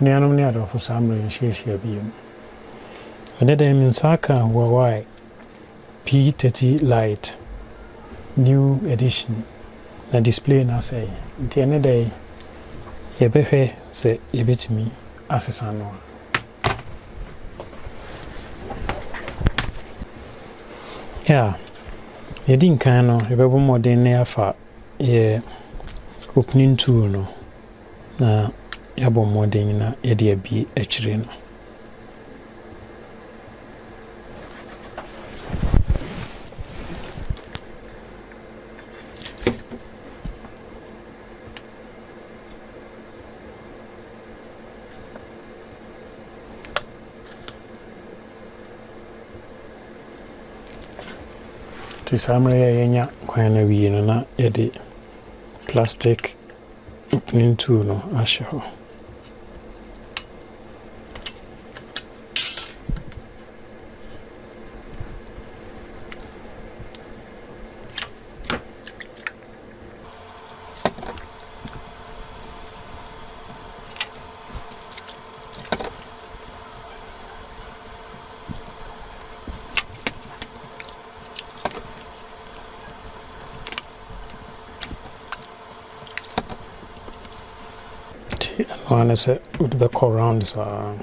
Nianum ne adofo samre nhyiehia biom. Ade da min saka Huawei P30 Lite new edition na display na say. Nti ene da yebehwe se yebetimi asesa no. Yeah. Yedin kan no yebebo modern ne afa ye opening tool no. Na yabo modern na yede abi akire no. Samre yenya kwana wiino na yede plastic opening tool no ahye. One is would be call around so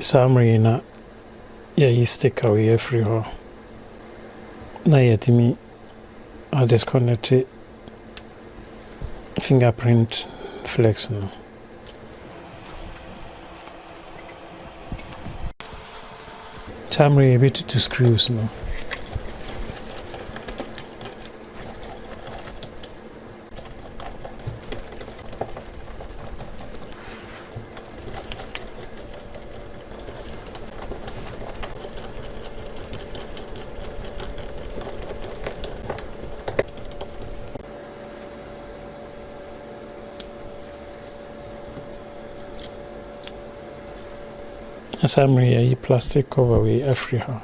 summary na yeah stick away free ho na yetimi I disconnect fingerprint flex no. Summary a bit to screws no. Summary a plastic cover we every how.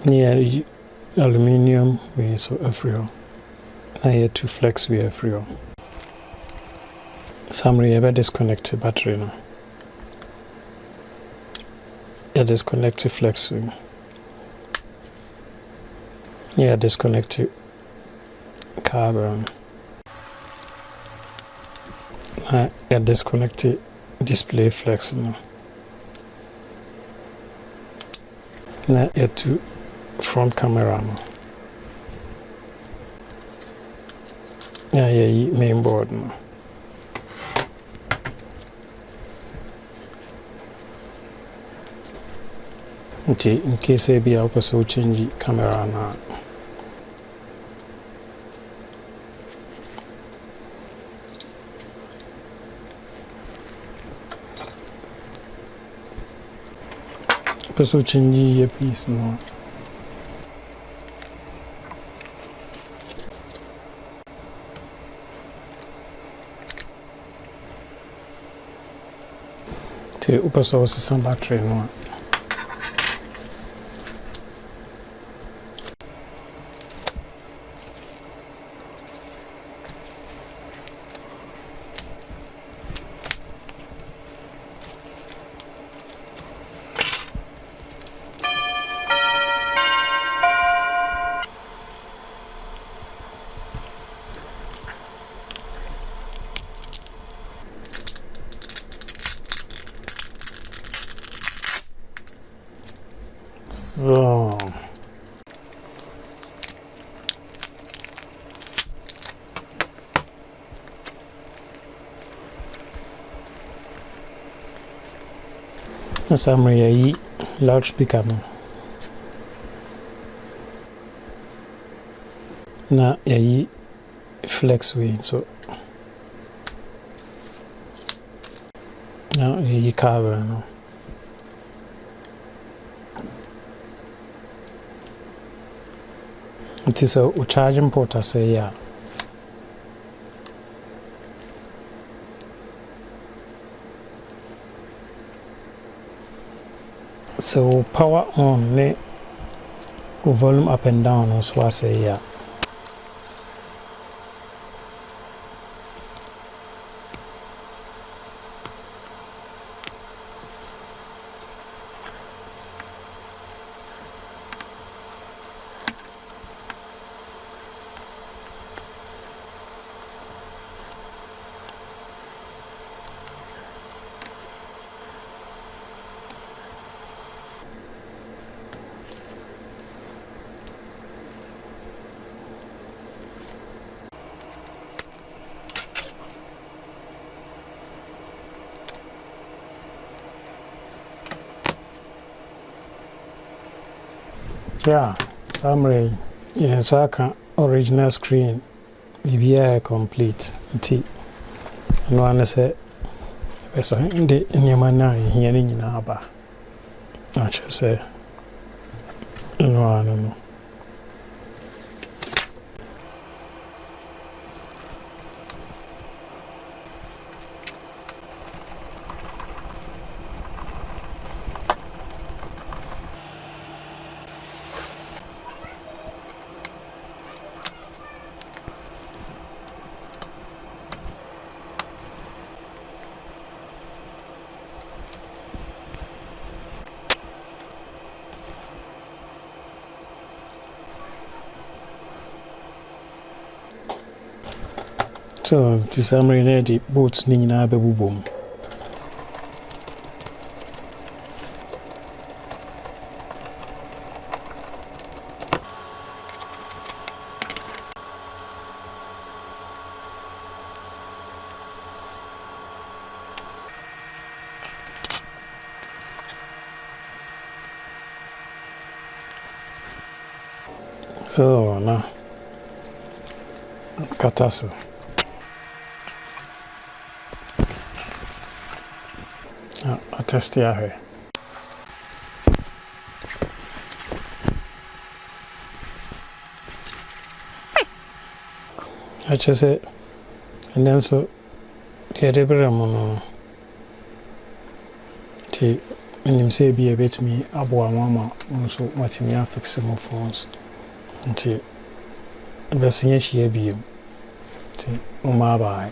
Yeah, aluminium we so every how. I had to flex we every all. Summary ever disconnect the battery now. Yeah, disconnect the flex we. Yeah, disconnect the carbon. Yeah, disconnect the display flex now. Now yeah to front camera now. Yeah, main board no. Okay, in case I be also change camera na. Also change your piece no. Te upasa wasi some battery no. So. Summary yi loudspeaker no na yɛyi flex wei nso na yɛyi cover no nti sɛ wo charging port asɛe a sɛ wo power on ne wo volume up and down nso asɛe a yeah, summary. Yes, I can original screen. BBI complete. Nti no one say esa inde nyama na hia ni nyina aba. I should say no. So, the summary the boats ni nyina bebubom. So, now, kataso. I test here. I just say, and then so the other one, when you say be a bit me, abo mama, so much me affix some phones until the senior she be umaba.